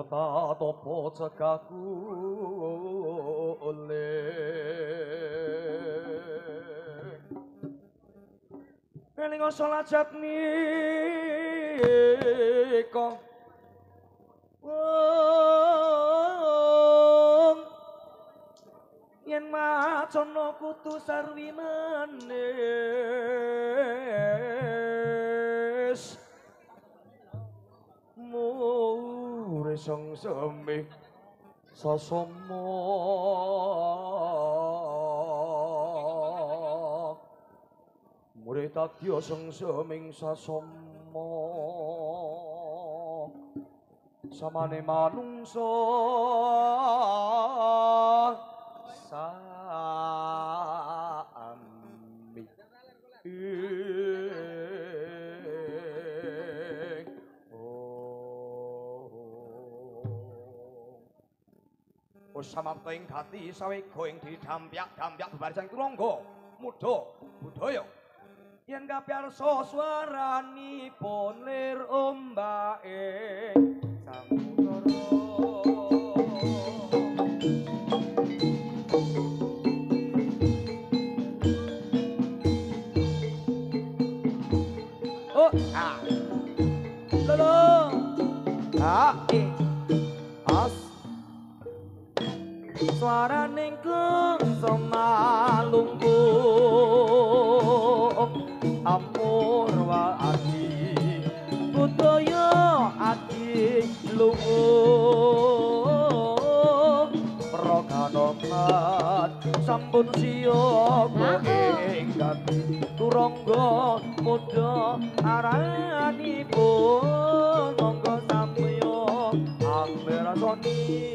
topo cekaku eling salat nika yen macana kudu sarwi manis mure sang semih sasama mure tadya sang seming sasama samane manungsa sami samapta ing gati sawega ing didhampyak-dhampyak bebarisang turangga mudha budaya yen kapiyarsa swaranipun lir ombake samudara oh ah lolo as swaraning klengsa malungguh amurwa adi budaya adi lunguh raganomat sampun siyaga ing gati turangga mudha aranipun monggo samya amberasoni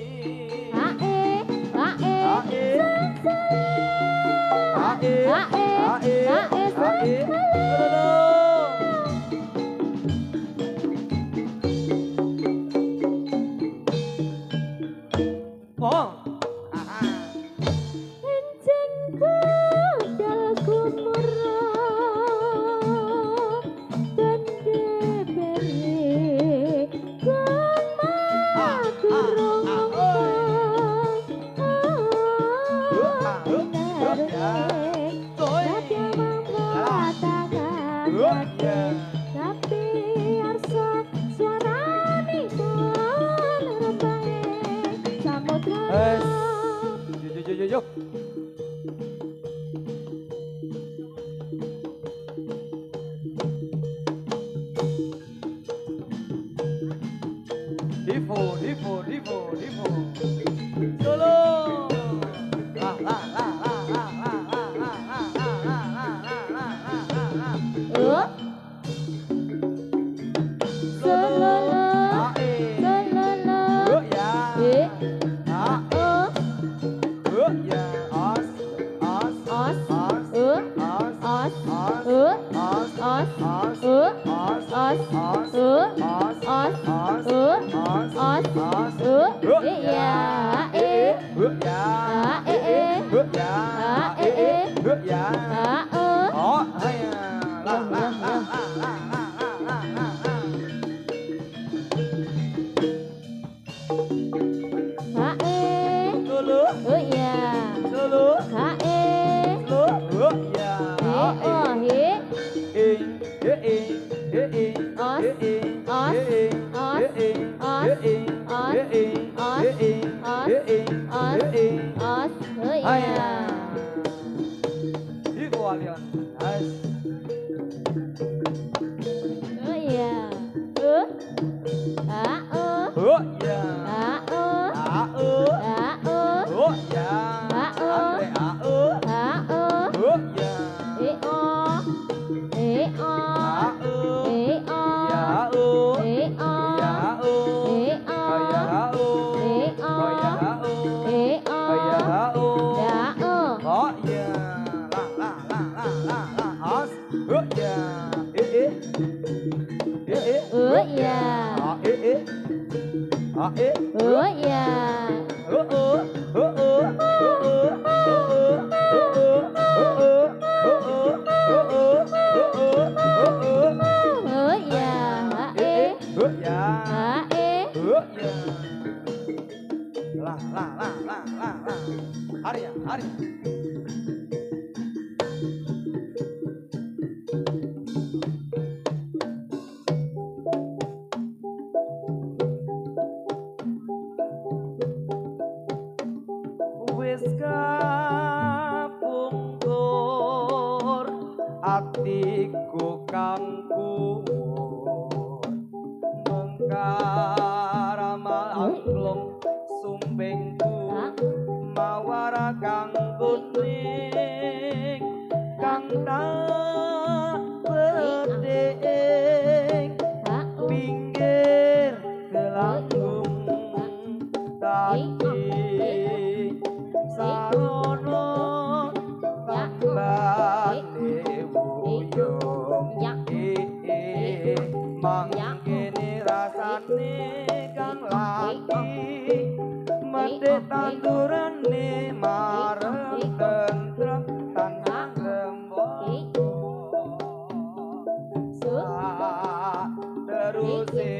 Arya, Arya. Wis kapungkur atiku kang kuwur mengkaramal aklum sumbengku mawara kang kuning kang tak bedeng pinggir gelanggung tadi sarono tambane wuyung mangkene rasane kang lagi mendhet tandurane marem tentrem tansah rembogo teruse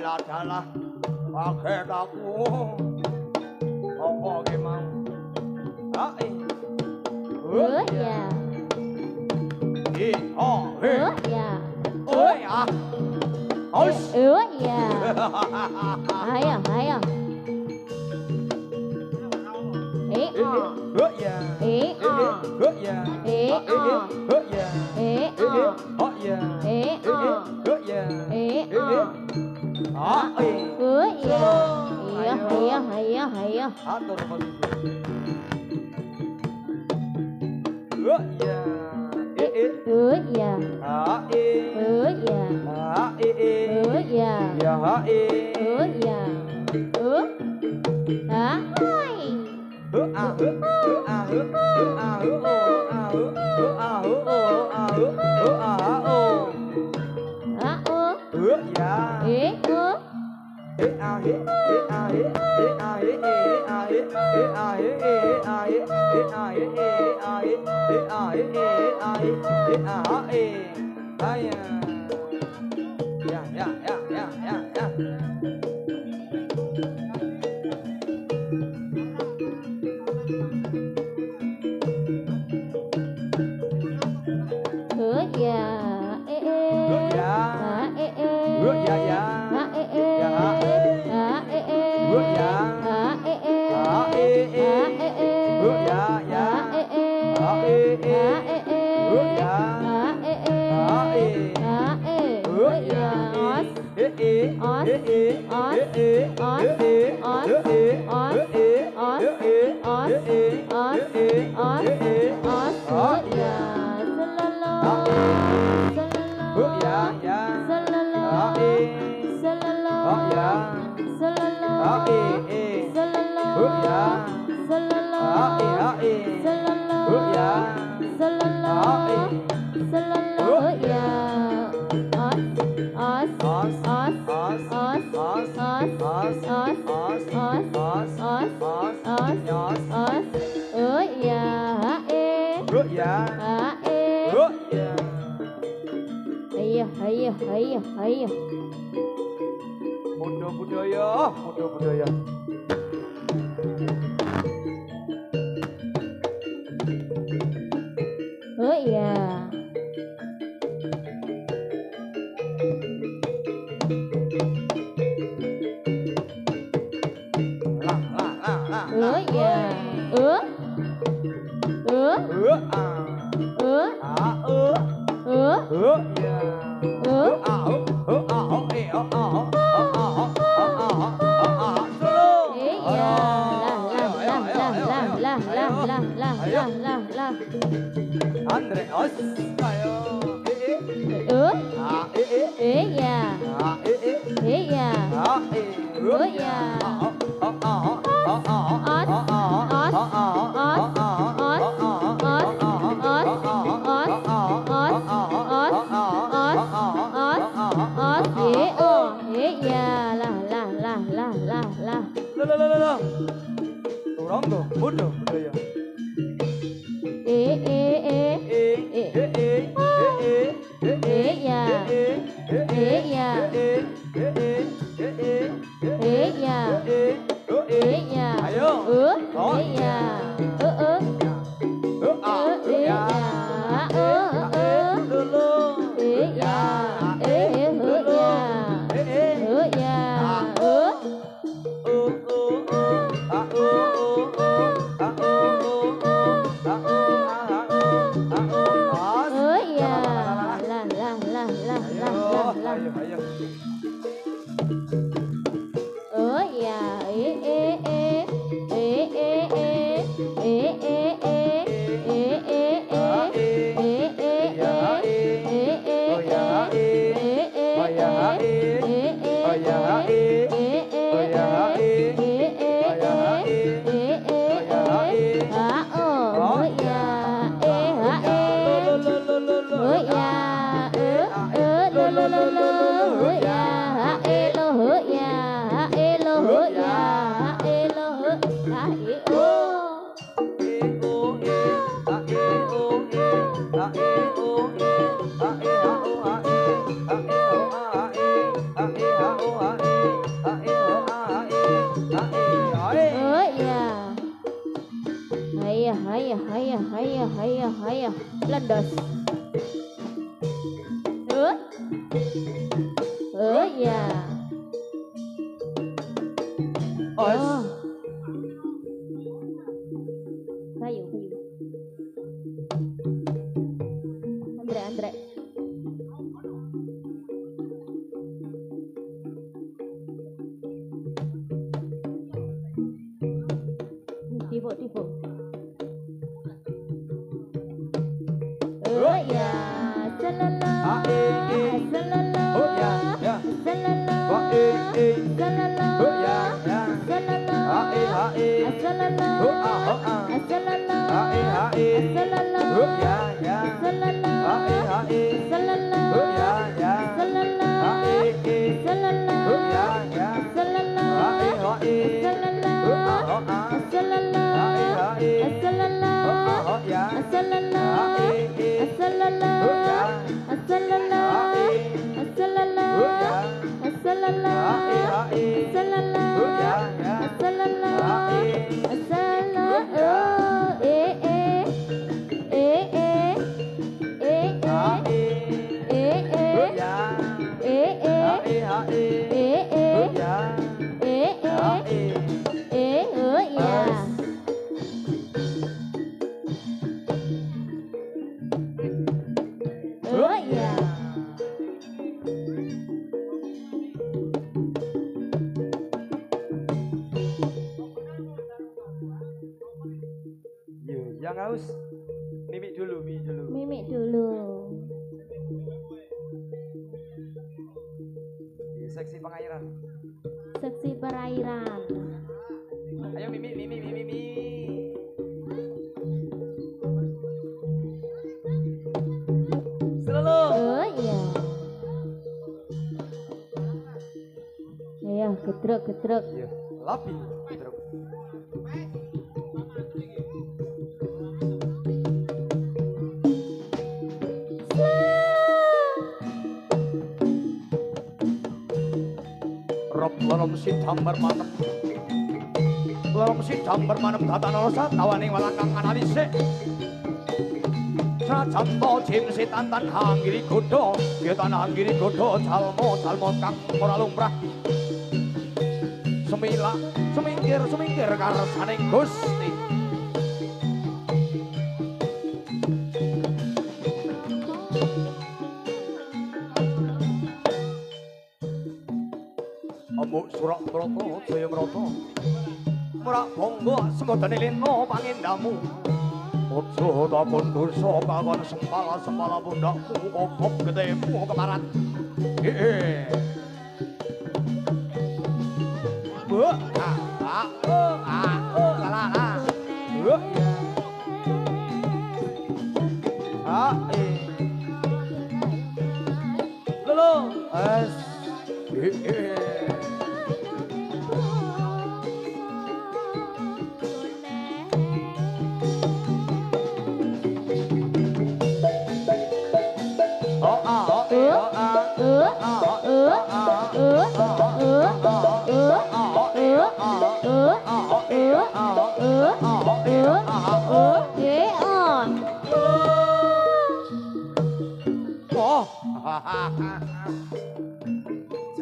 lah dalah pakai aku apa gimana ya ya ya ayo ayo atur posisi ya. Ayo, ayo, ayo, ayo. Muda budaya, muda budaya. Oh iya. Oh iya. Oh. Oh. Oh. Oh. Ya. Oh. Iya. Lah. Andre, os, ayo. Oh. Eh. Iya. Iya. Oh iya. Lah. Turang tuh, muda budaya. Lendos. Iya. Os. Kayu. Andre. Tipu. Oh ya, Yang haus, mimik dulu. Di seksi pengairan. Ayo mimik. Selalu. Oh iya. Ya, getrek. Iya, lapi. Getrek. Lelem sidang bermanem. Lelem sidang bermanem tatan rasa tawaning walakang analise. Sajanto jim sitantan hanggiri godho, ketan hanggiri godho jalmo kang ora lumrah. Semila semingkir karsaning Gusti. Amuk surak broto jaya mrata. Merak bangga senggodane lena pangendamu. Aja takon dosa kakon sempala pundakmu obok gedemu keparat. Bu, Lolo. es.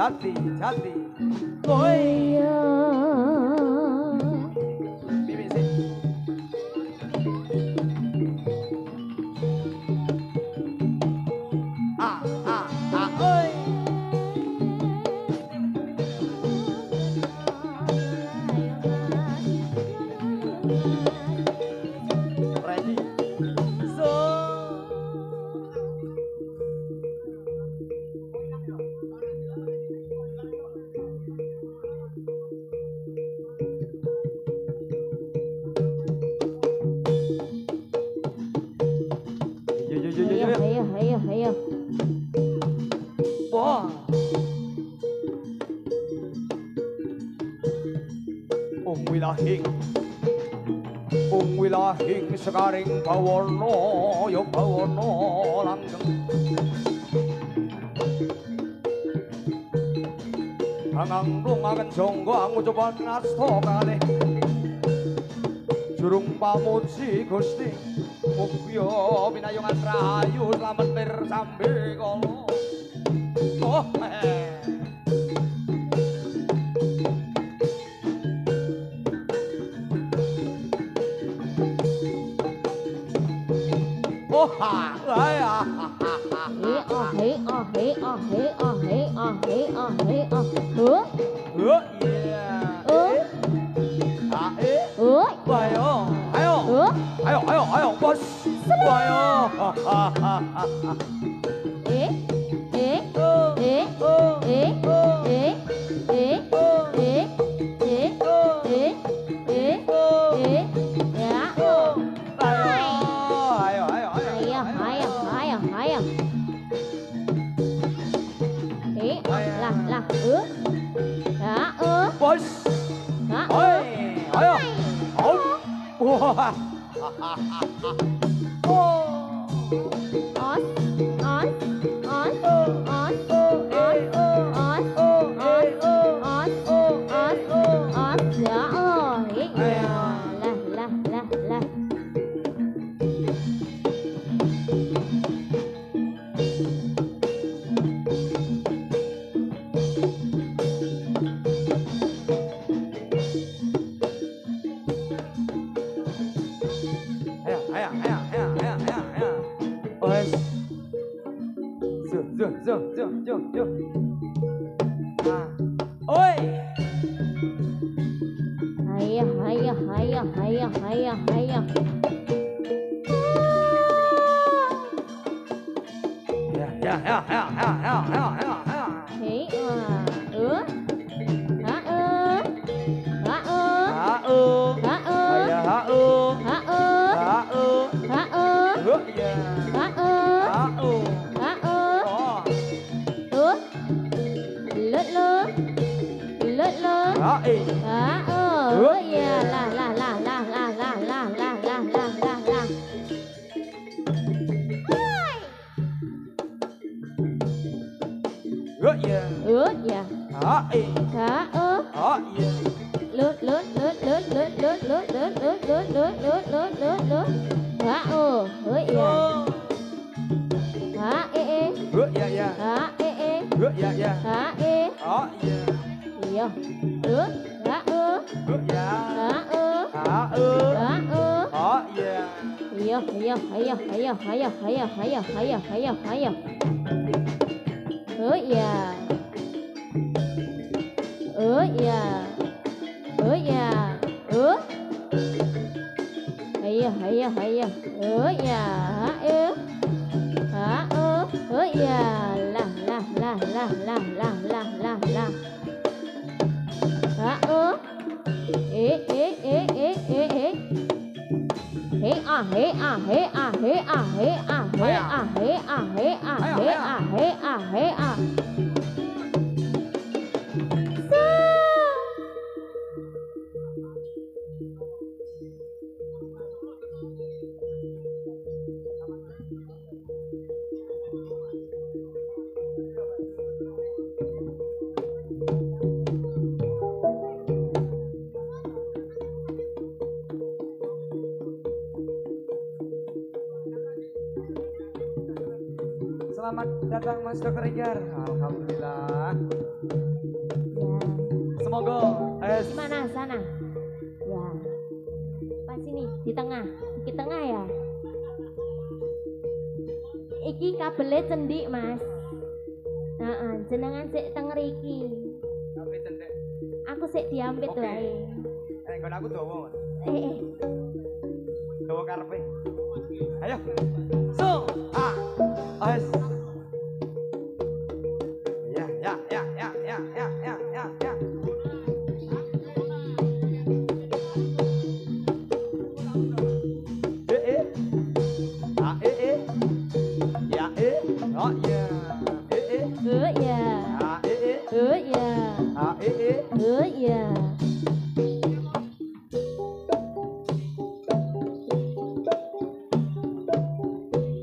Jati. Oi. Mimi sih. Oi. Ready. So. Ayo. Wah. Wilahing sekaring bawana ya bawana langgeng. Kangang lungaken jangga ngucupan asta kalih. Jurung pamuji Gusti mugia pinayungan rahayu slamet pirsambi kala. Oh, Ayo, bos. Bos. Ayo. Wah. Yo. Oi. Hayah. Hai. Ha ơ. Oh iya. Lướt lướt lướt lướt lướt lướt lướt lướt lướt lướt lướt lướt lướt lướt lướt. Ha ơ. Hỡi ya. Ha e. Dạ dạ. Ha e. Dạ dạ. Ha e. Oh iya. Iya. Lướt. Ha ơ. Dạ. Ha ơ. Ha Ha ơ. Oh iya. Iya iya iya iya iya iya iya iya iya iya. Hỡi ya. Ya. Ya. Hayya hayya hayya. Ya. Ya. La la la la la la la la la. E. Hey ah hey ah hey ah hey ah hey ah hey ah hey ah hey ah hey ah hey ah hey ah. Selamat datang Mas Dokter Ijar. Alhamdulillah. Ya. Semoga Di mana sana? Ya. Pas sini di tengah. Di tengah ya. Iki kabelnya cendik Mas. Jenengan sik teng riki. Tapi cendek. Aku sik diampit Oke. wae. Nggon aku dawa. Mas. Eh. Dawa karepe. Ayo. So, ah. As. Ya, ya, ya, ya, ya, ya, ya, ya, ya. Ah, ya, oh ya, Ya. ah, Ya. ah,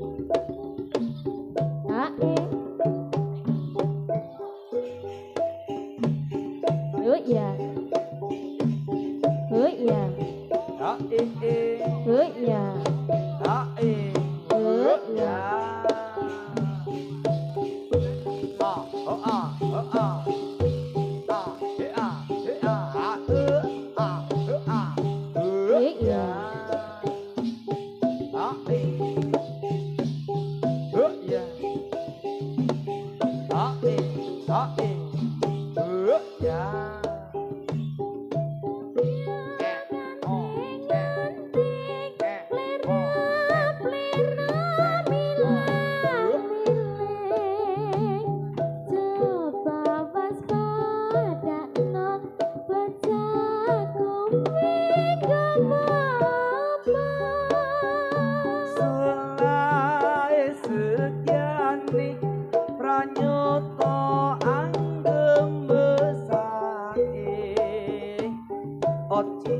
Ya. Ya. Ya. ah, Ya. ah, ya. Ah, oh ah, oh ah. Ah, ah, ah, ah, Ya. ah, ya. Ah, ya. Selai sekian nih pranyata anggem besake ojo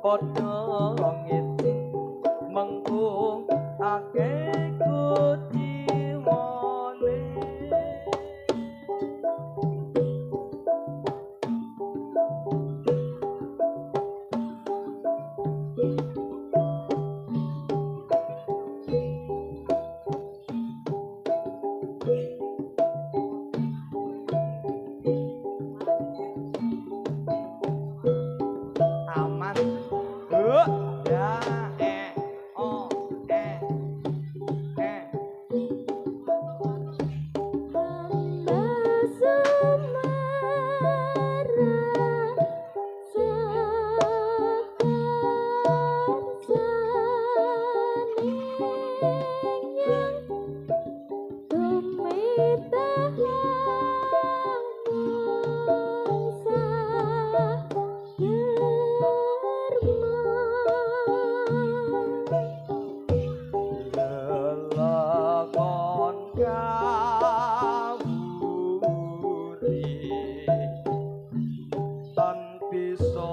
padha ngiti mengko akeh kuciwane. Aman. Ya, oh, lelakon kawuri tan bisa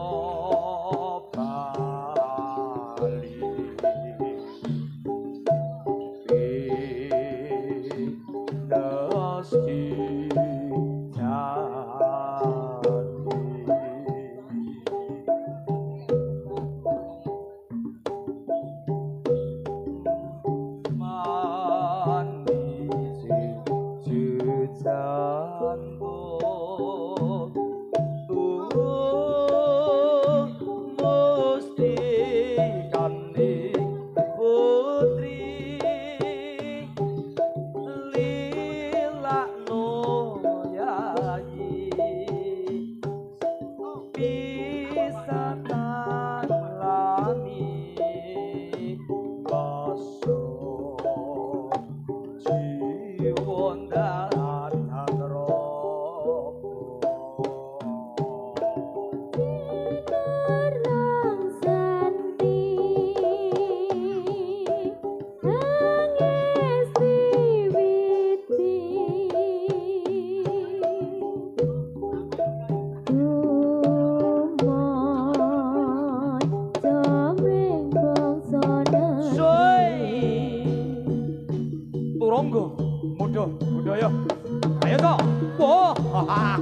bali nasti Mudah, mudah ya. Ayo toh. Wah.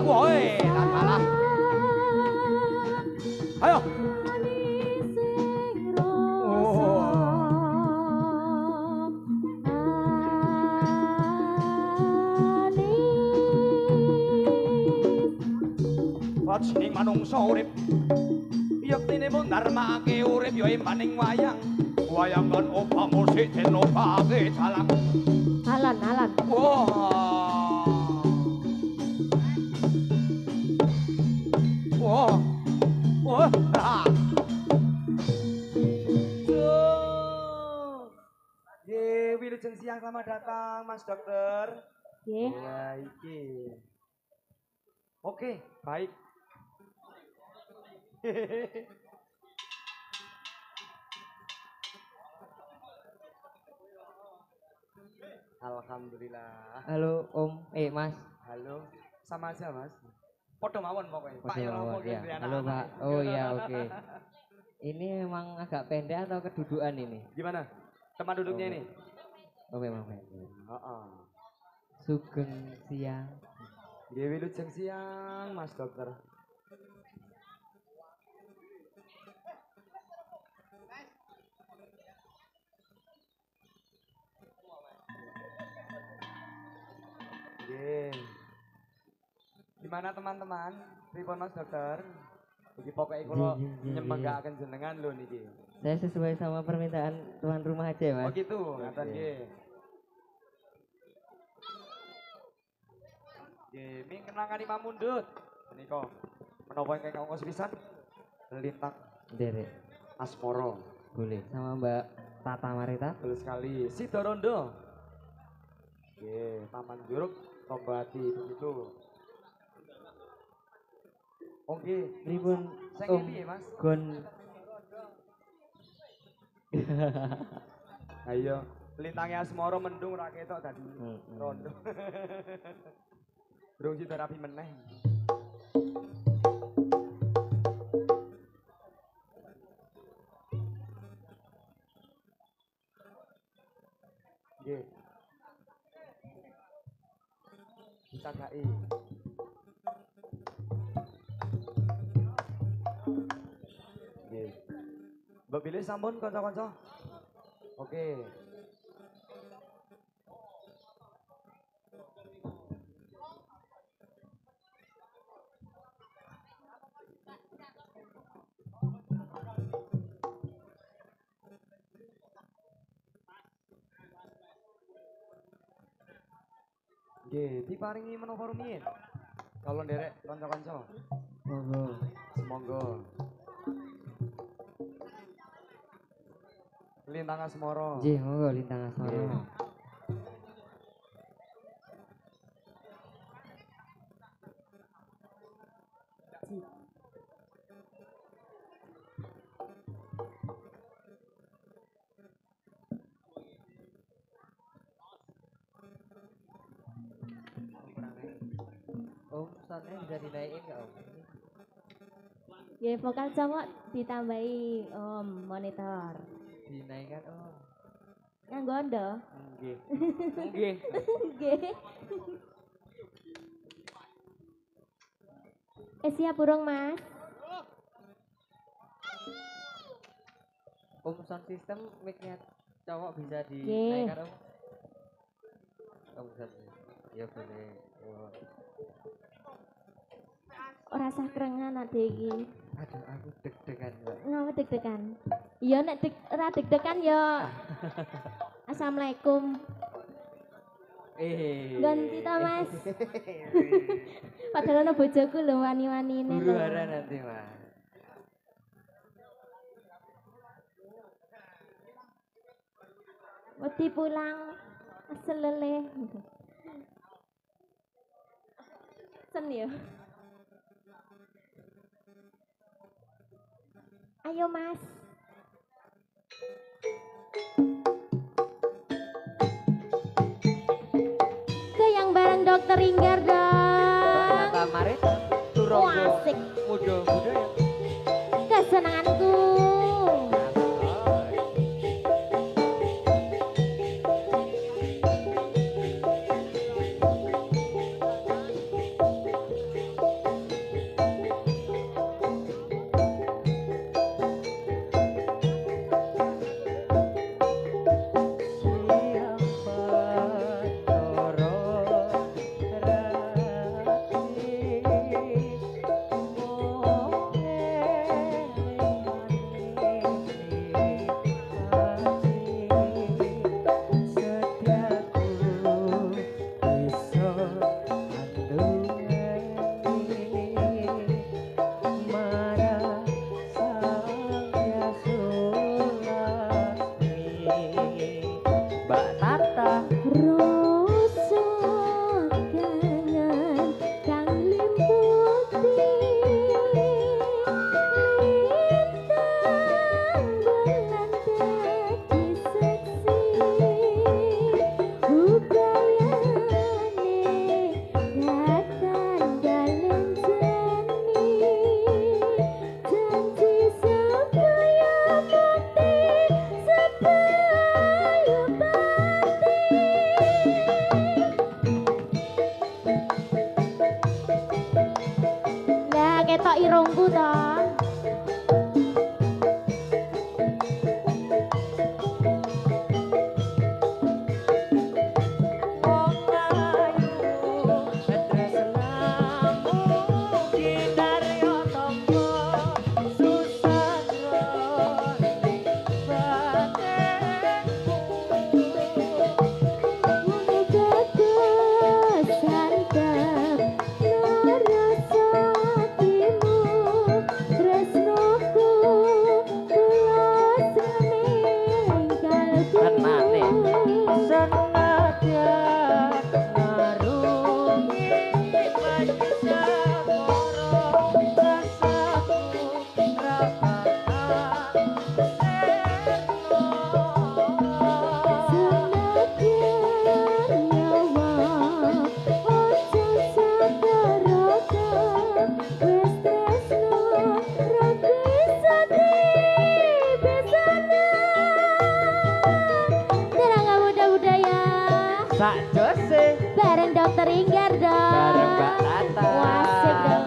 Woi, tak kalah. Ayo. Sining manungsa urip yektine pun darmake urip ya maning wayang wayang kan opa musik den opake jalang Alan. wah wah wah Ye, wilujeng siang, selamat datang Mas Dokter. Nggih. Ya, iki. Oke, baik. Alhamdulillah. Halo Om, Mas. Halo, sama aja Mas. Podo mawon pokoknya. Pak Oke, ya mawon, ngomong ya. gitu ya, Halo anak-anak. Pak. Oh ya, oke. Ini emang agak pendek atau kedudukan ini? Gimana? Teman duduknya ini? Oke, Mas. Heeh. Sugeng siang. Nggih wilujeng siang Mas Dokter. Nggih. Gimana teman-teman? Pripun Mas Dokter? Iki pokoknya kula nyemenggaken jenengan lho niki. Saya sesuai sama permintaan tuan rumah aja, Mas. Oh gitu, ngaten nggih. Nggih, ming kenangan Imam Mundut. Menika menapa ingkang kanggo sepisan? Lintang Derek. Asmoro. Boleh. Sama Mbak Tata Marita. Betul sekali. Sidorondo. Oke, Taman Juruk, Tombati begitu. Oke, Pripun saya Om piye, Mas? Gon. Ayo, lintangnya Asmoro mendung ra ketok dadi rondo. Durung sida rapi meneh. Nggih. Kita gai. Nggih. Mbok pilih sampun kanca-kanca. Oke. Nggih, diparingi menapa rumiyin? Kalau nderek kanca-kanca. Monggo. Semonggo. Lintang Asmoro. Nggih, monggo Lintang Asmoro. Nggih. Om, soundnya bisa dinaikin nggak Om? Nggih, vokal cowok ditambahi monitor. Dinaikkan Om. Nganggo ondo? Nggih. Nggih. Nggih. Siap burung Mas? Om, sound system mic-nya cowok bisa Nggih. dinaikkan Om? Om, bisa. Ya boleh. Oh. Ora sah krengan ade iki. Aduh, aku deg-degan Mbak. Ngapa deg-degan? Iya nek ora deg-degan ya. Assalamualaikum. Ganti ta Mas. Padahal ana bojoku lho wani-wanine Guru lho. hara nanti Mas. Wedi pulang selele. Sen ya. Ayo Mas. Goyang bareng Dokter Inggar dong. Kemarin Oh, turun asik. muda-muda ya. Kesenanganku. tenane sengaja ngarungi banyu segoro rasaku rapakan Sak Jose bareng dokter Inggar dong. bareng Mbak Tata. Wasik dong.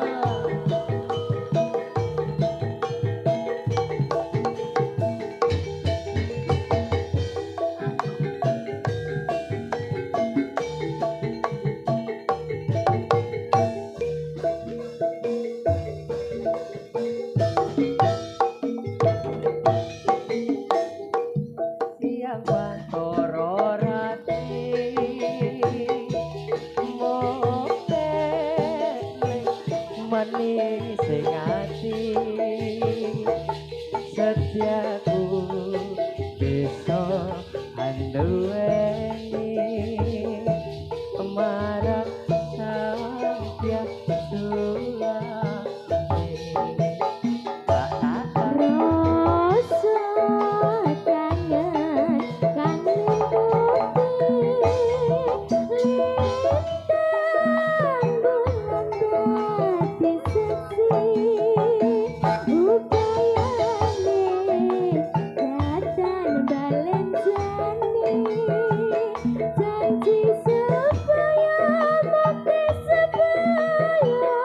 Siang Bantoro Rati manis sing ati setiaku bisa anduweni marang sampian sula Rasa kangen kangen putih lintang bulan dadi seksi upayane dadan balen jani janji supaya mukti supaya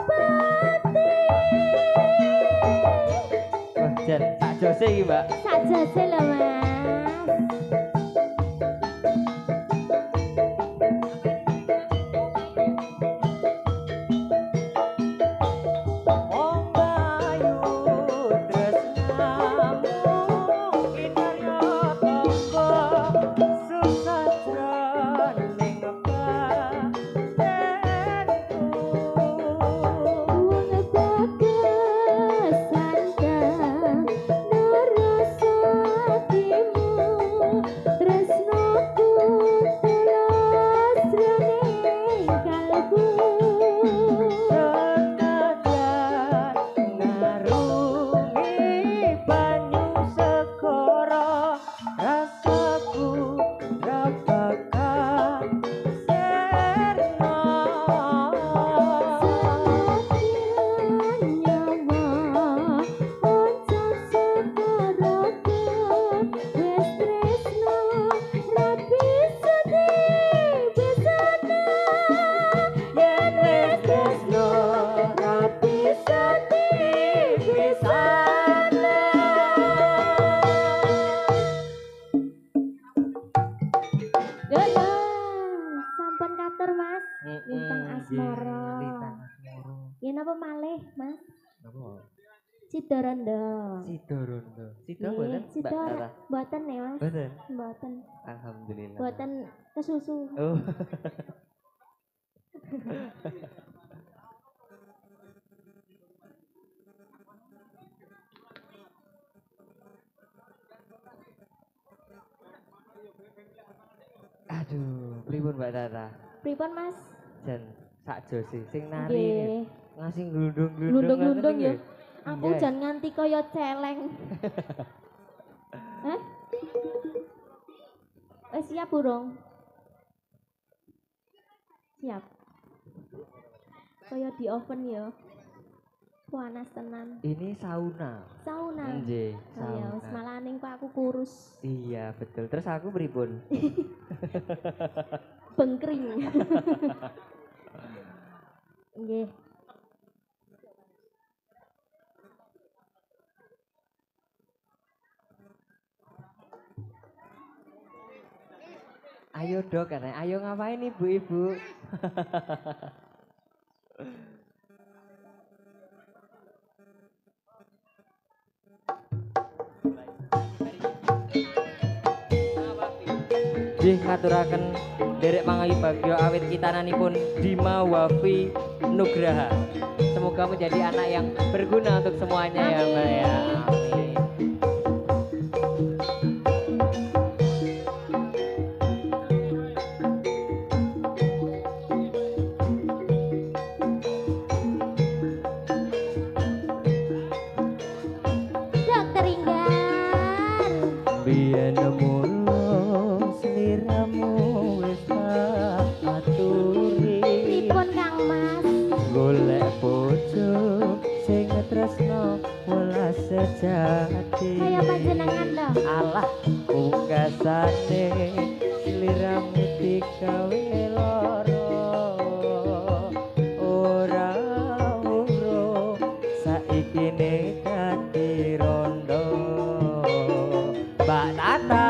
pati. wah jan sak jose iki Mbak. Sak jase lho Mas. Wong bayu tresnamu inaya tangga susah jroning batenku Wong bagus santang nurus hatimu tresnoku tulus jroning kalbu. Sengaja ngarungi banyu segara rasaku rapakan serna Nyawa oncom sekoroku wis tresno rapi sedih besana yen wis tresno rapi sedih pisana. Lho, sampun katur Mas. Lintang asmara. Lintang asmara. Ya napa malih Mas? Napa? Sidorondo. Sidorondo. Sido Nggih, boten Mbak Sidor Tata? mboten ya Mas. Boten. Mboten. Alhamdulillah. Mboten kesusu. Oh. Aduh, pripun Mbak Tata? Pripun Mas? Jan sak jose sing nari Nggih. ngasih glundung-glundung. Glundung-glundung ngoten ya. nggih. Aku Iya. jan nganti kaya celeng. Hah? Siap burung? Siap. Kaya di oven ya. Panas tenan. Ini sauna. Sauna. Nggih, Oh ya, wis sauna. malaning kok aku kurus. Iya, betul. Terus aku pripun? Bengkring. Nggih. Ayo dok, katanya. Ayo ngapain ibu-ibu? Nggih ngaturaken derek mangawi bagya awit kitananipun Dima Wafi Nugraha. Semoga menjadi anak yang berguna untuk semuanya ya Mbak ya. Amin. biyen mula sliramu wis tak aturi Pripun Kang Mas? golek bojo sing tresno welas sejati Kaya panjenengan to. alah pungkasane sliramu digawe lara ora urung saiki ne dadi rondo Mbak Tata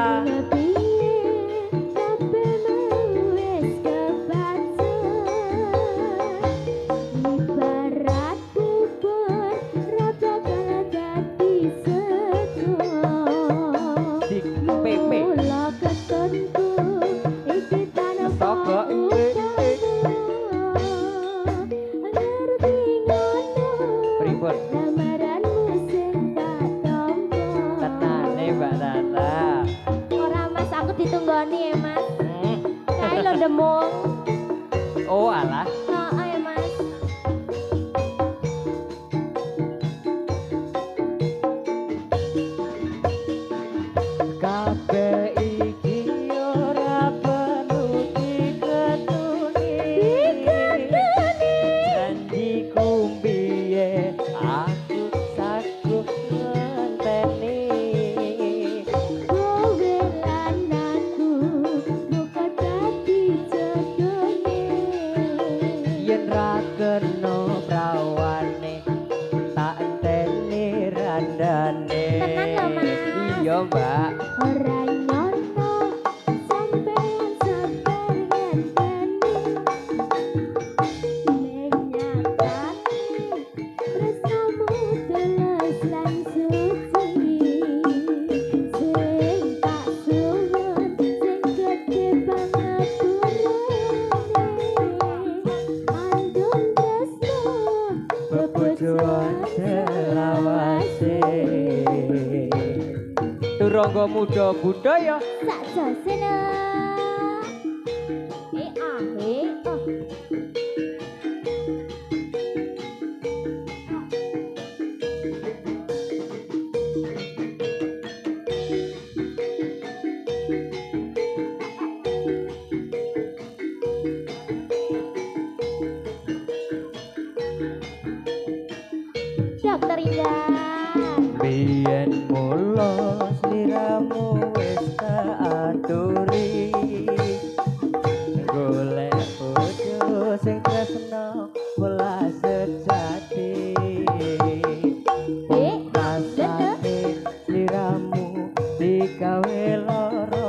demung. oh alah Heeh, Mas. kabeh iki ora perlu diketuni janjiku mbiyen aku saguh ngenteni Kowe lan aku muka dadi jodohne. yen ra kena prawane tak enteni randane Tenan lho, Mas. iya mbak Ora nyono sampeyan sabar ngenteni. Menyatane tresnamu tulus lan suci. Sing tak suwun sing gedhe pangapurane. Andung tresno bebujuan selawase turangga muda budaya sak josena. Oh. Dokter Indah. biyen mula sliramu wis tak aturi golek bojo sing tresno welas sejati rasane sliramu digawe lara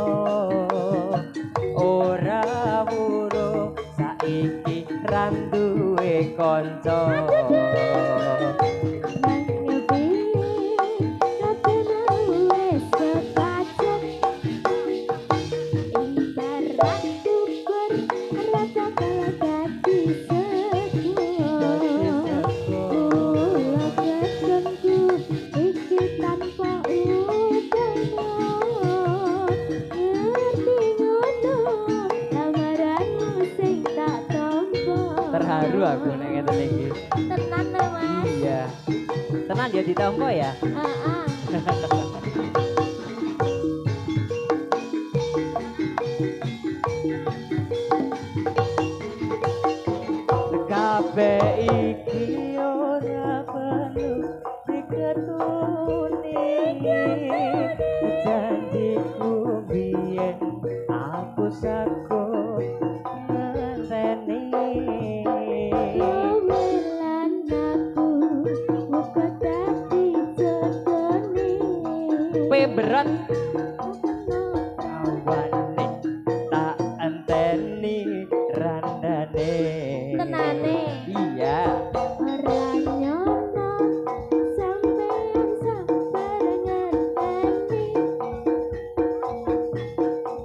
ora wuro saiki randuwe kanca terharu aku nek ngeten iki. Tenan lho, Mas. Iya. Tenan ya ditampa ya. Heeh. Kabeh iki ora perlu diketuni. Janjiku biyen aku saguh ngenteni. Berat awane tak enteni randane Tenane. iya Ora nyono sampeyan sabar ngenteni.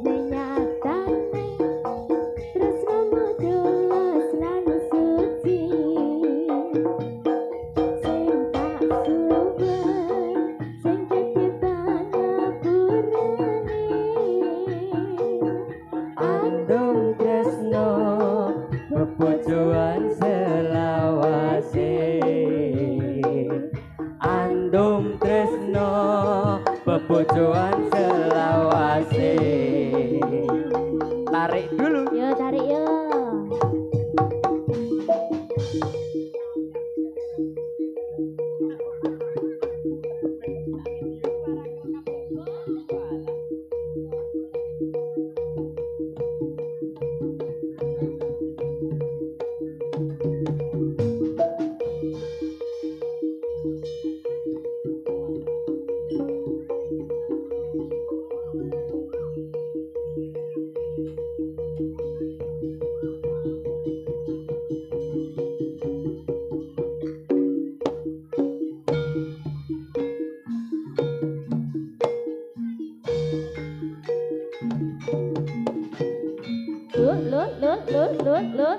Menyatane tresnamu tulus lan suci. Sing tak suwun sing gedhe pangapurane. Soan selawase. Tarik dulu. Yo tarik yo.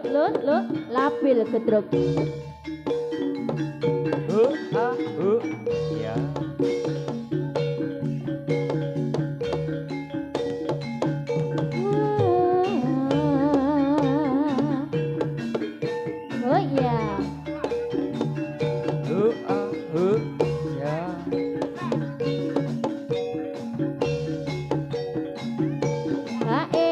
Lut lapil kedruk. Ya. Oh iya. Ya. Hae.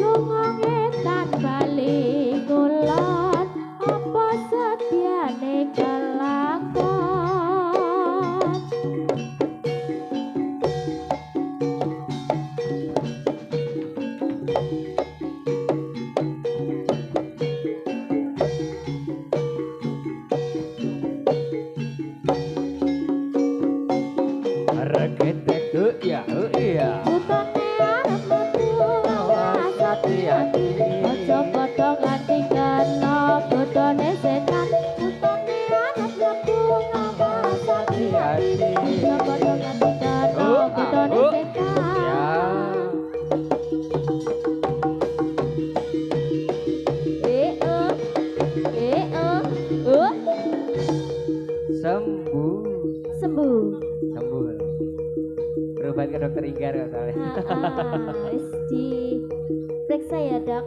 lunga ngetan bali ngulon apa setiane kelakon Regete ya iya. utane arep metu ngawas hati-hati aja padha nganti kena bodone setan utane arep metu ngawas hati-hati aja padha nganti kena bodone setan Ya. Sembuh. sembuh Sembuh. Berobat ke dokter Inggar ya soalnya. wis di periksa ya dok.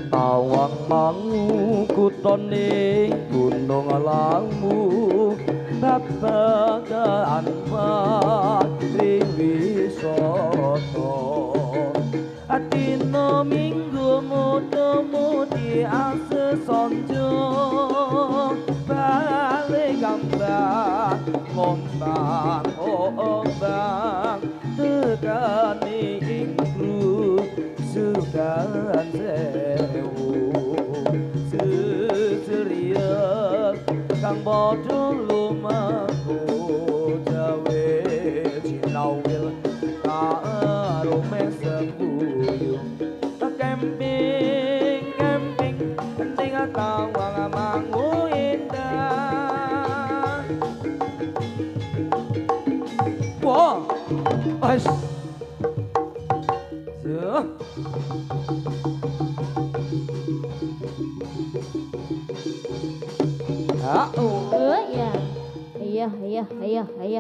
Tawang mangu kutone gunung langmu babagan patri wisata adina minggu muda-mudi asesonjo balik gambang ngombang ombang tekani ingkru sudan sewu seseria kang bodho lumaku jawe cinawil karo mesem buyung camping camping penting tawang mangu indah wah as Ya. Iya.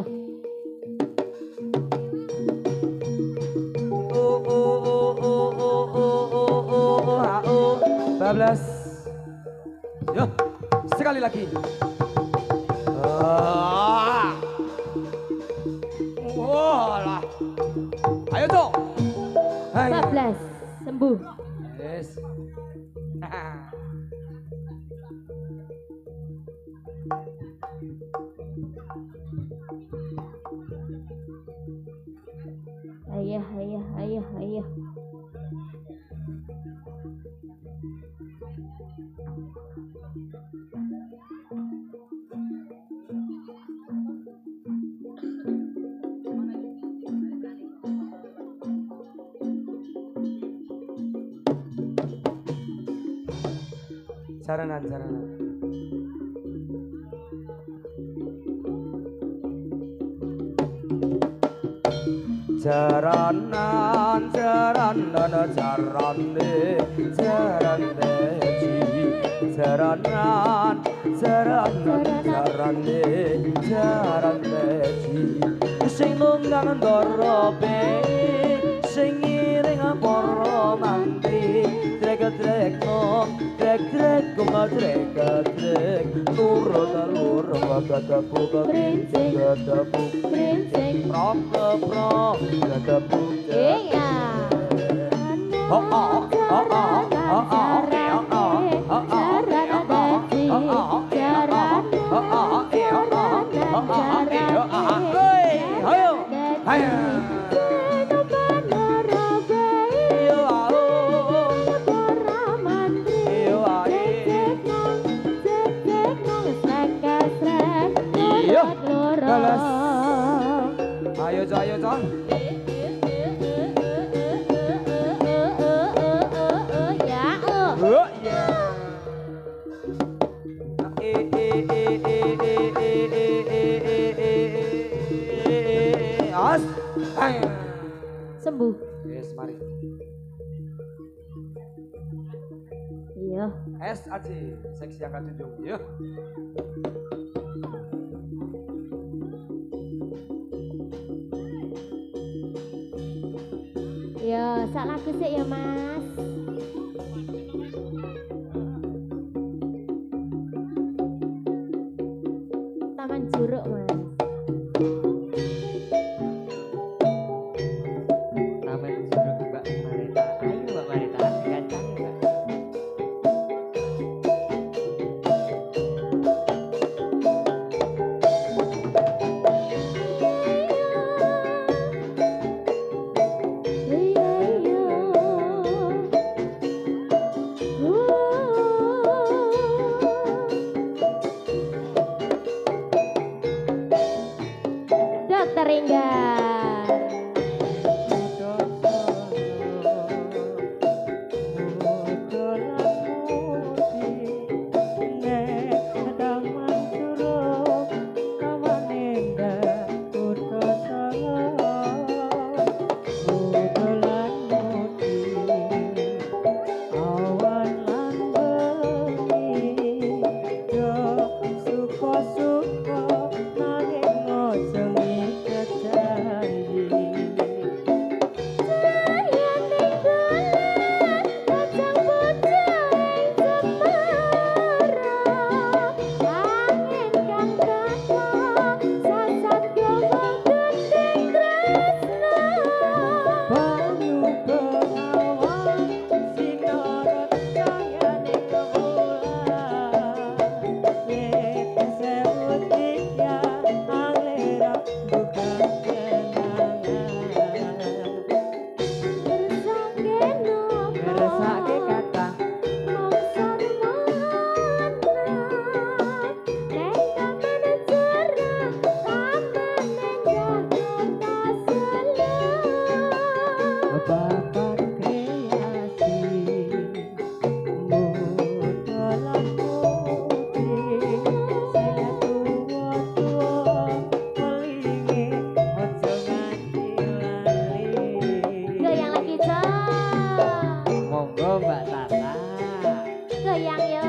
Bablas. Yo, sekali lagi. Walah. Ayo, Cok. 14 sembuh. Yes. Ayah. Jaranan. Jaran beji sing nunggang ndorobe sing ngiring para mantri trek-trek lur gadapuk Prinsing. prok gadapuk Iya. Ayo, Con. Sembuh. Yes, mari. Iya. SAC, seksi angkat junjung. Iya. Ya, sak lagu sik ya, Mas. Taman Juruk, Mas. Taman Juruk Mbak Marita. Ayo Mbak Marita, ganteng Mbak. Goyang lagi cok. Monggo Mbak Tata. Goyang yo.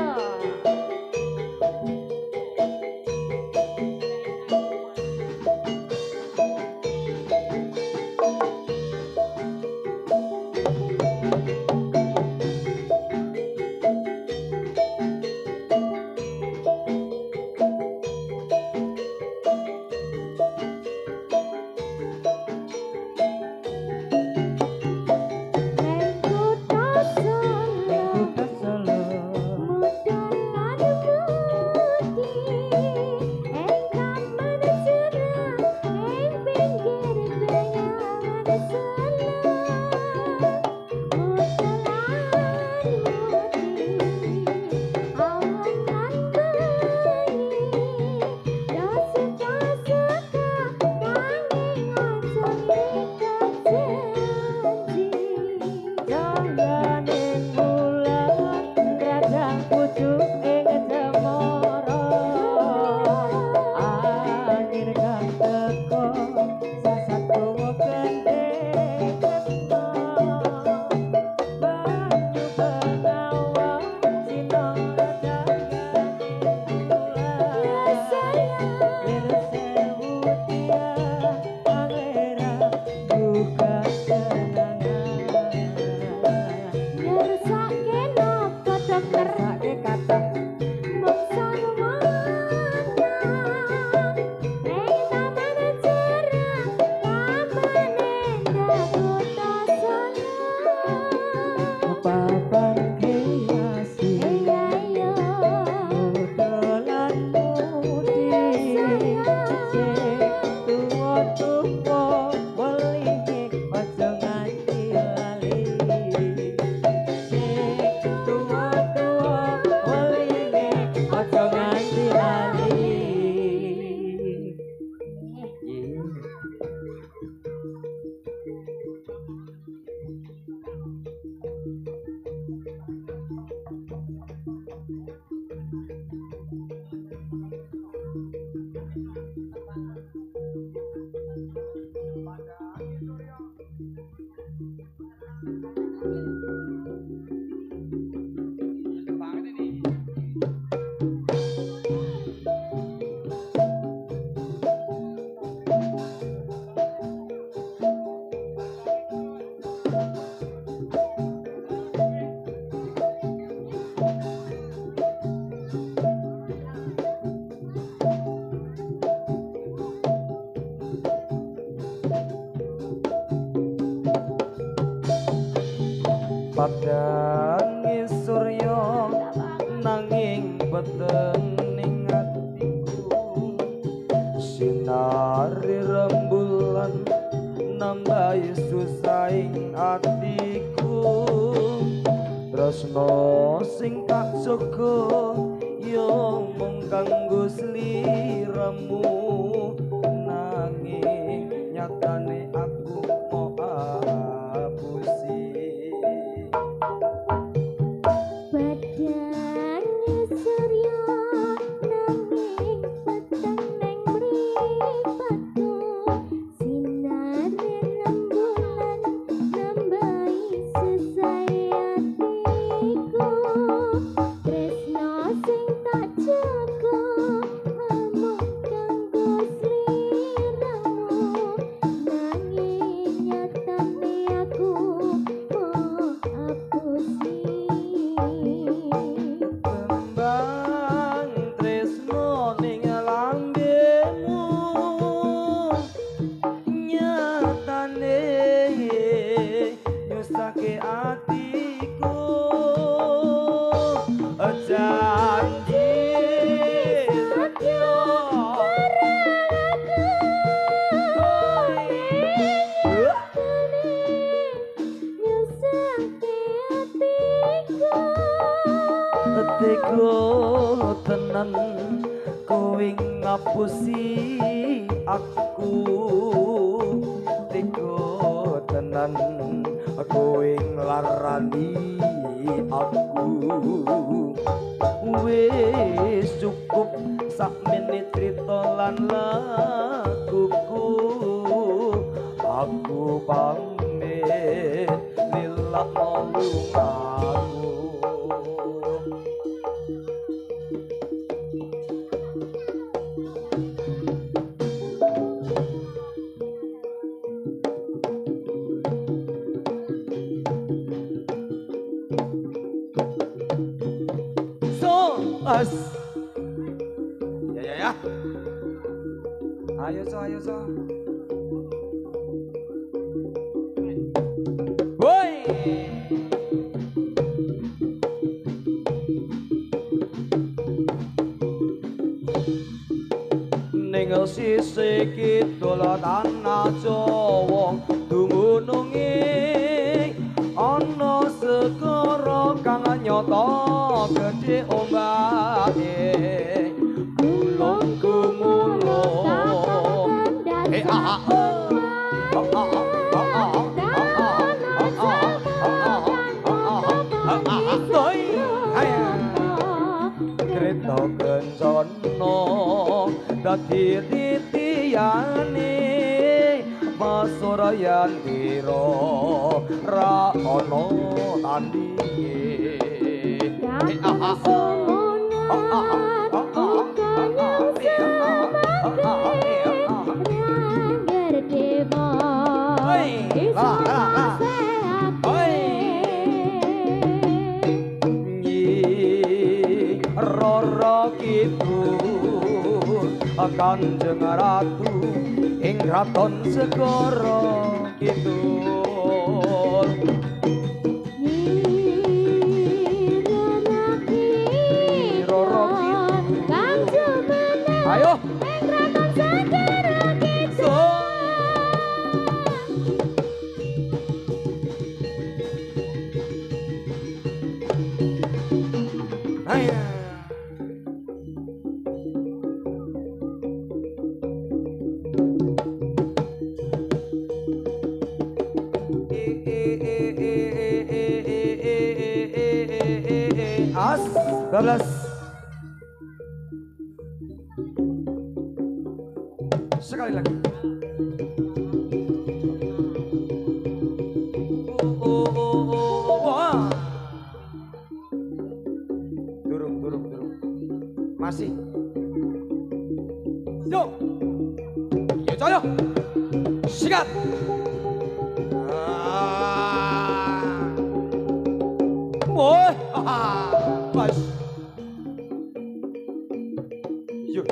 Padangi surya nanging betening atiku sinari rembulan nambahi susahing atiku tresno sing tak jaga yo mung kanggo sliramu nanging nyatane aku mau apusi Tega tenan kowe ngapusi aku tega tenan kowe nglarani aku wis cukup sak menit crita lan laguku aku pamit lillah lungaku As. Ya. Ayo so. Woi. Ning sisih kidul tanah Jawa dumunung ana segara kang nyata gede ombake kulon kumulon Kreta kencana dadi titiyane pasurayan dira ra ana tandinge Roro kidul Kanjeng Ratu ing kraton segara kidul Roro kidul ayo ing kraton segara kidul ayo As 12 sekali lagi durung masih yuk coyo sikat woi pas yuk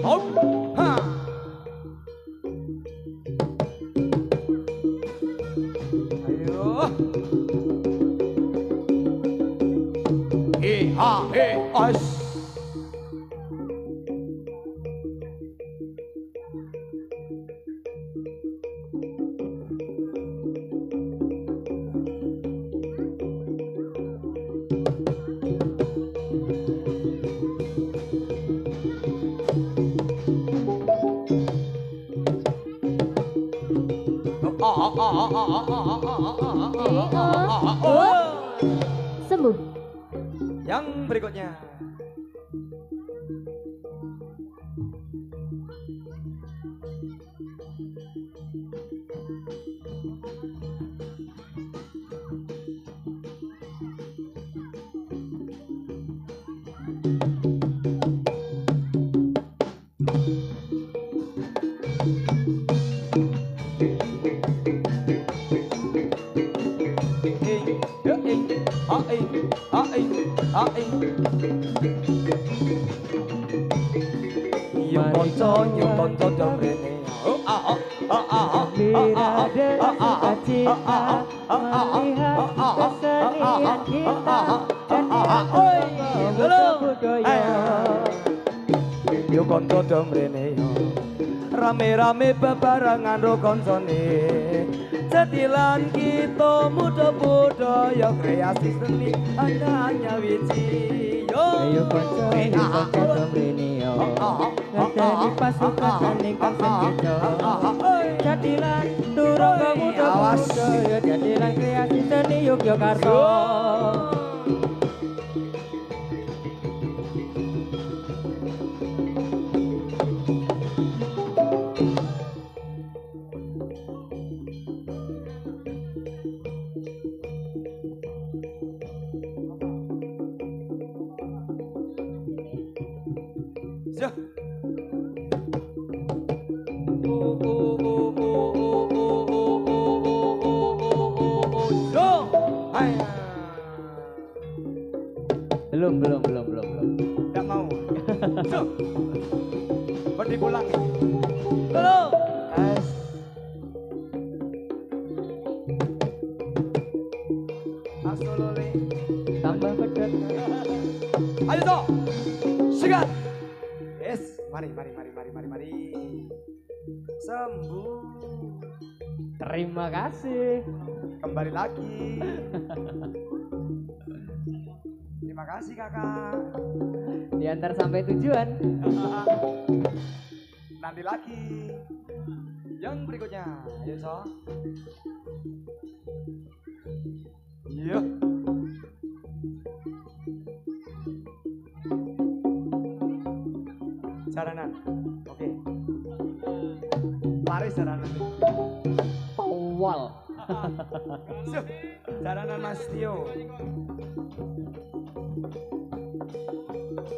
hop ha ayo as sembuh. Yang berikutnya Yung konco jamrene Birader sukacita melihat kesenian kita dan budaya. Yung konco jamrene rame-rame bebarengan ro koncone jadilan kita muda budaya kreasi seni anda hanya wiji Ayo konco hipok ketom rinio ngerteni pasukan saling kang sekejo jadilah turun pemuda muda ya jadilah kreasi seni Yogyakarta. Belum. Tidak mau. Berdiri pulang. Belum. Asolole. Tambah pedet. Ayo toh. Sikat. Yes, mari. Sembuh. Terima kasih. Kembali lagi. Terima kasih kakak. Diantar sampai tujuan. Nanti lagi. Yang berikutnya, ayo so. Iya. Jaranan. Oke. Lari jaranan. Awal. Jaranan Mas Tio.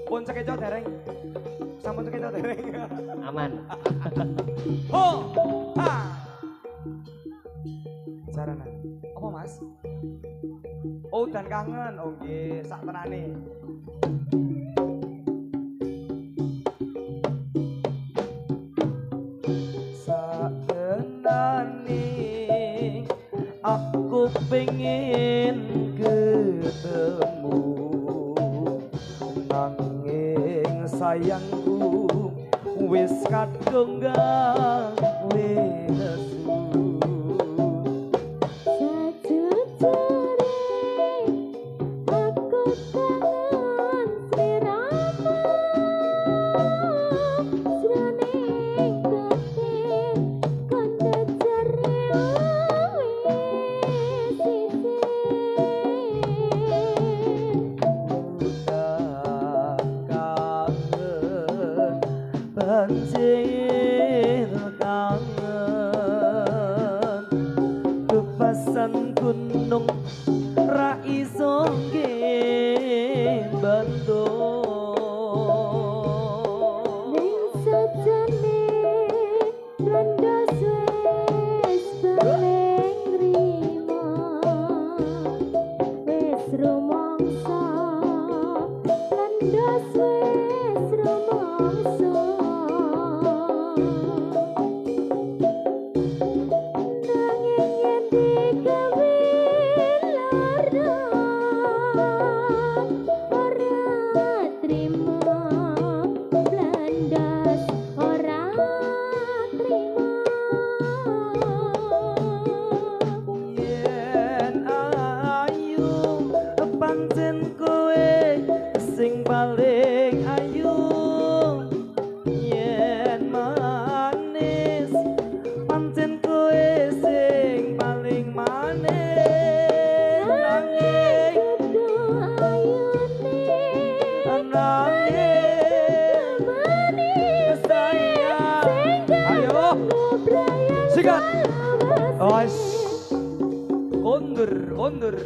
Pun sekejo dereng. Sampun sekejo dereng. Aman. Ho! Ha! Jaranan. Apa Mas? Oh dan kangen. Oh nggih, sak tenane. Sak tenane aku pengen ketemu nanging sayangku wis kadung gawe nesu. Banjir kangen kepasan gunung ra iso bantu Ning sajane blendas wis paling rima wis rumangsa blendas wis rumangsa nanging yen digawe lara ora trima blendas ora trima yen ayu pancen kowe sing paling ayu yen manis pancen kowe sing paling manis nanging kudu ayune nanging manis sayang ayo sikat ois kondur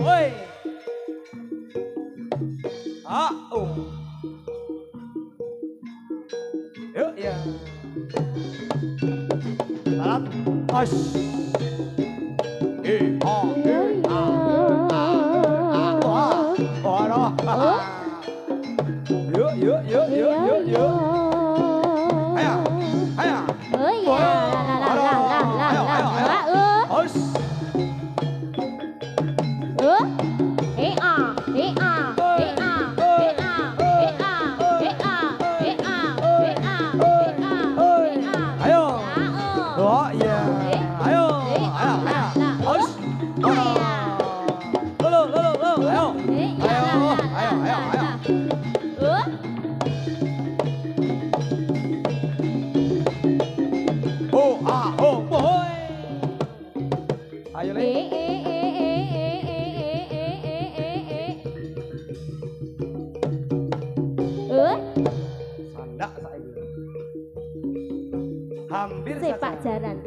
woi yuk ya salam os yuk ayo oh ya la os ayo oh ya ayo Ayo. Ayo. Boy. Ayo Le. Sandak saiki. Hampir Sepak saja. jalan.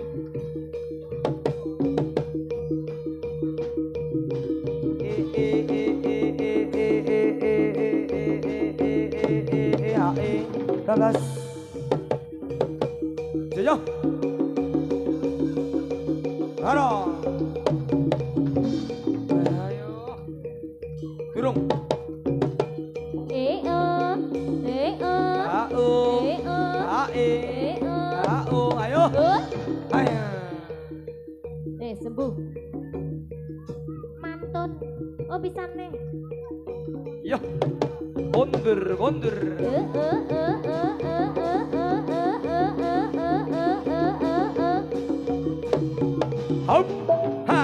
Bagas. Jojo. Haro. Ayo. Durung. Ayo. Ayo. Sembuh. Mantun. Oh bisa nih. Yo. Kondur. Hop. Ha.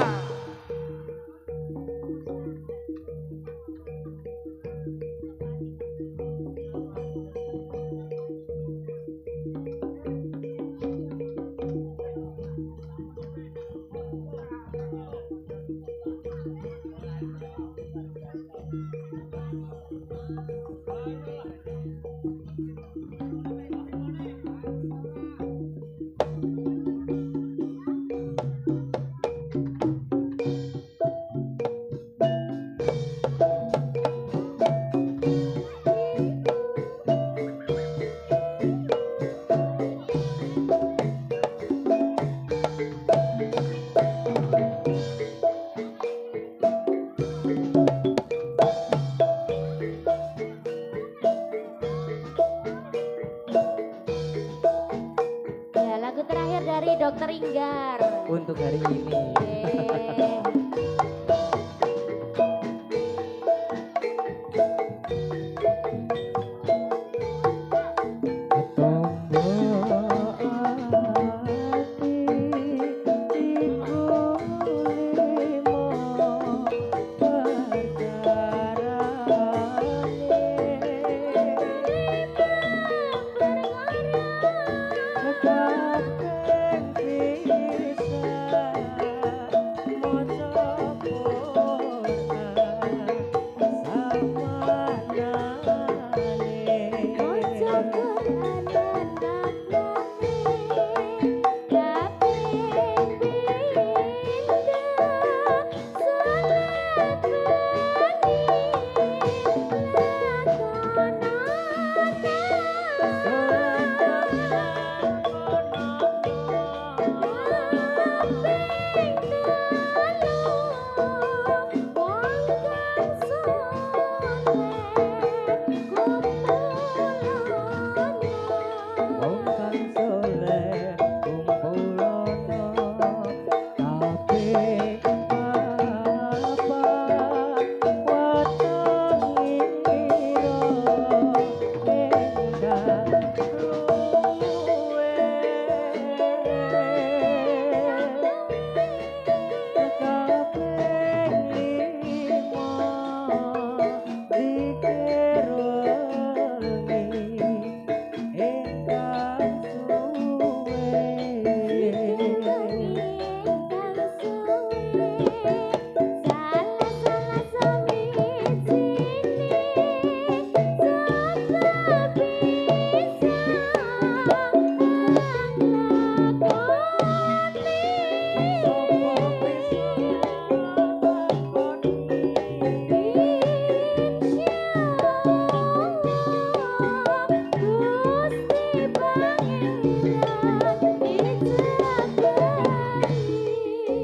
Ya, lagu terakhir dari Dokter Inggar. Untuk hari ini.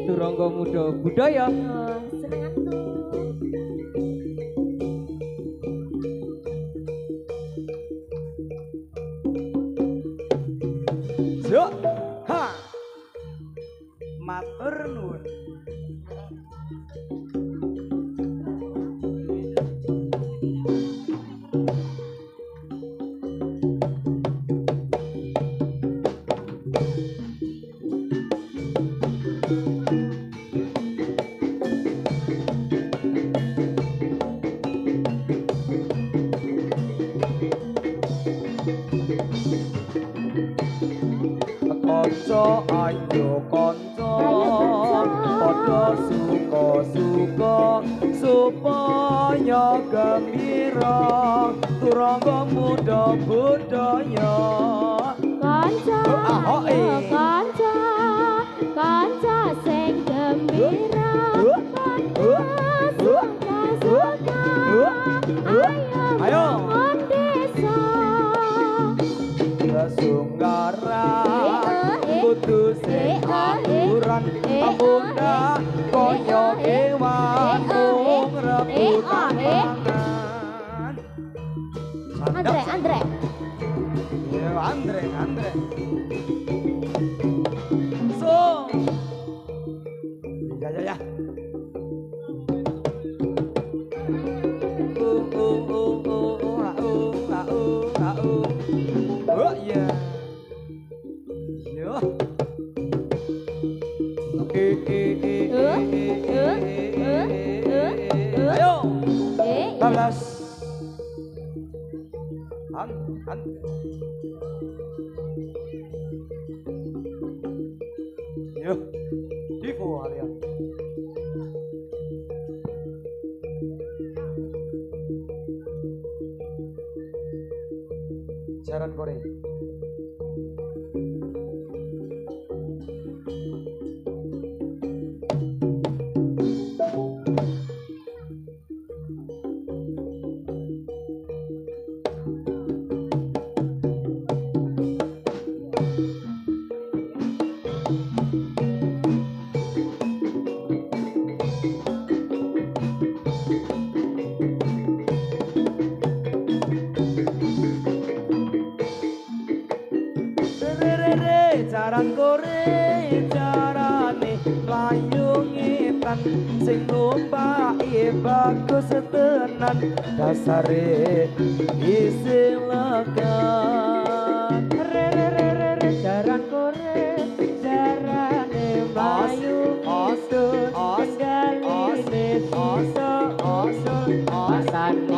Turangga Muda Budaya. Seneng atuh. Yo. Ha. Matur nuwun. suka supaya gembira turangga muda budaya Kanca ayo kanca kanca sing gembira kanca suka ayo bangun desa Sunggara kudu aturan bunda koyo kewan mung rebutan mangan Andre ya Andre so ya oh yeah yo ayo 12 an yo divo kalian jaran Korea jaran Korea jarane layungitan sing numpaki bagus tenan dasare isi legan re jaran Korea jarane mlayu osun galine oso masane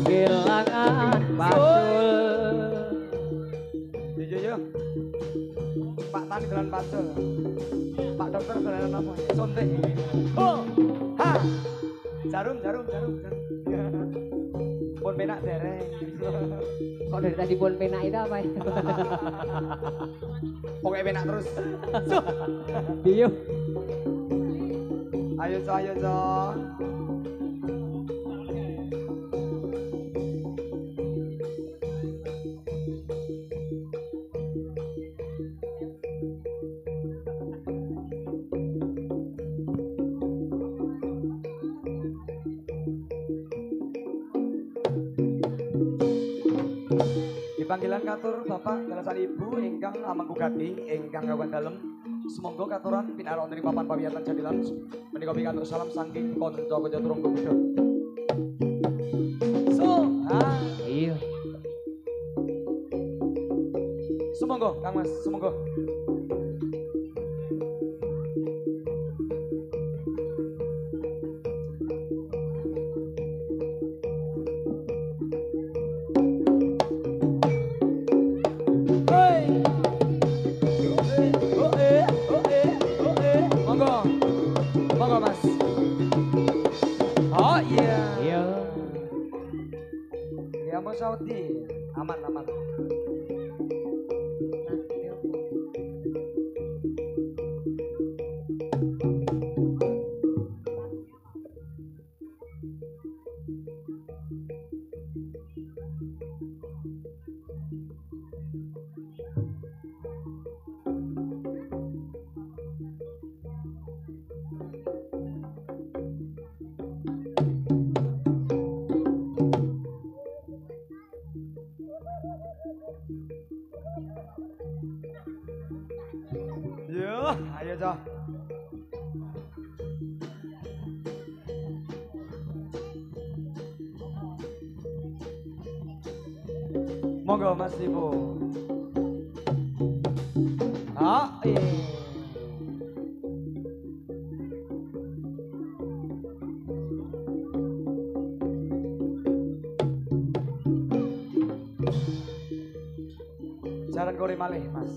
kelangan pasul yo Pak Tani jalan pacul Pak dokter jalan apa? Sontek oh ha jarum pun penak dereng kok dari tadi pun penak itu apa ya pokoknya penak terus Bio ayo so panggilan katur Bapak dalasan Ibu ingkang amanggugati ingkang kawan dalem semonggo katuran pinara wonten ing papan pawiyatan jadilan menika pikantuk salam saking kanca-kanca turungga Buddha so iya semonggo Kang Mas semonggo Monggo Mas. Oh iya. iya Ya mau Saudi. Aman. Yo, ayo Cok. Monggo Mas Ibu. Jalan Kori malih, Mas.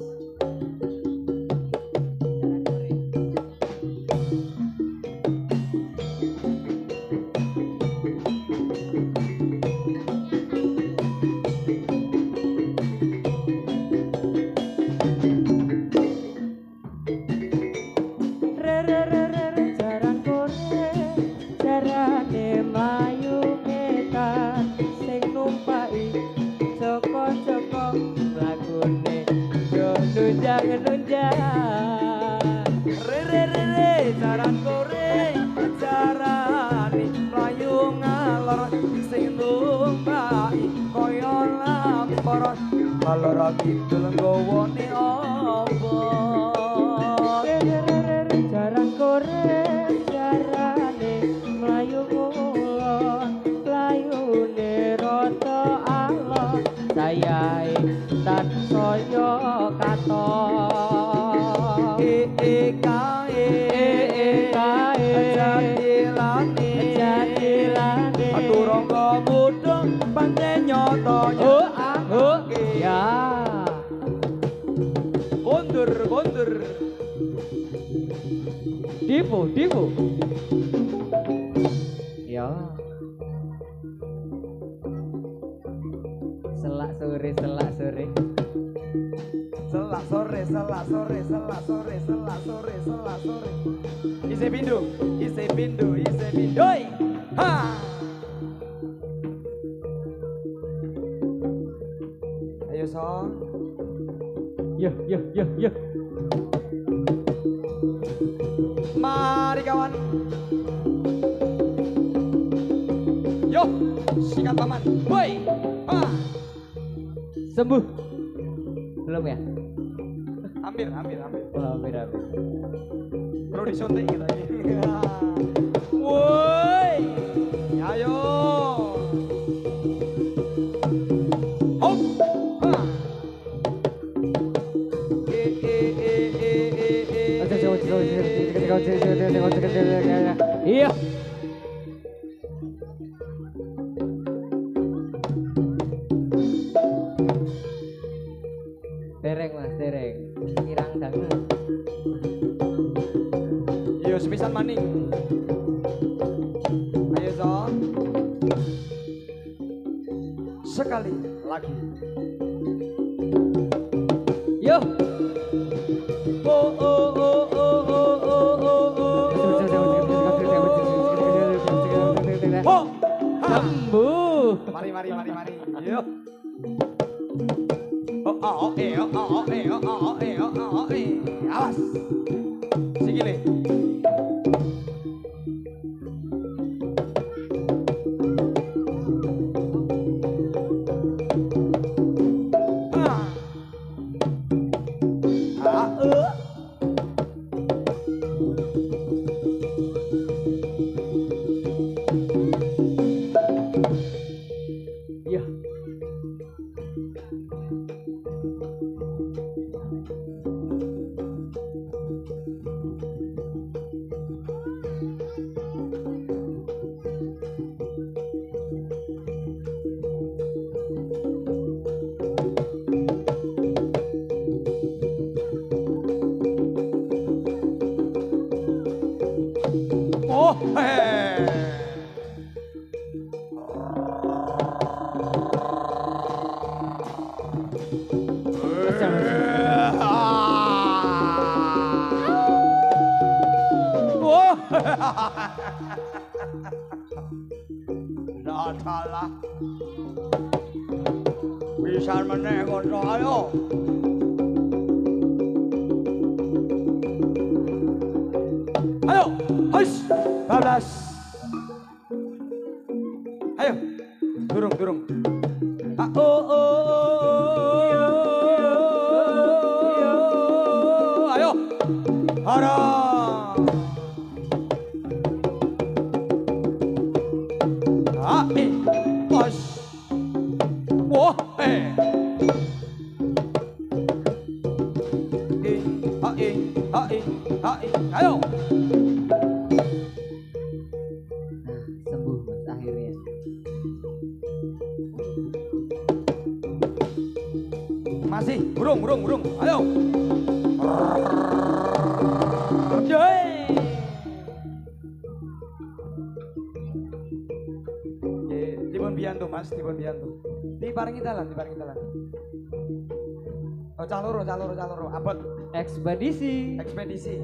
Loro kidul nggawane apa? Jarang korek jarane mlayu kulon layune rada alon sayae tan saya katon Kae jadilane aturangga mudhun pancen nyata ya kondur Dipo ya selak sore ise pindu hoi ha ayo son ya mari kawan yo sikat paman woi ha sembuh belum ya hampir oh, hampir perlu disuntik kita ini woi ayo hop ha iya dereng kirang dangu yo sepisan maning ayo son sekali lagi yo sembuh mari yo awas sikile ya Dadalah bisa meneh kanca ayo hus bablas ayo durung ayo hara bos wah ayo sembuh mas akhirnya masih burung ayo dipun biyantu mas diparingi dalan oh caloro abot ekspedisi ekspedisi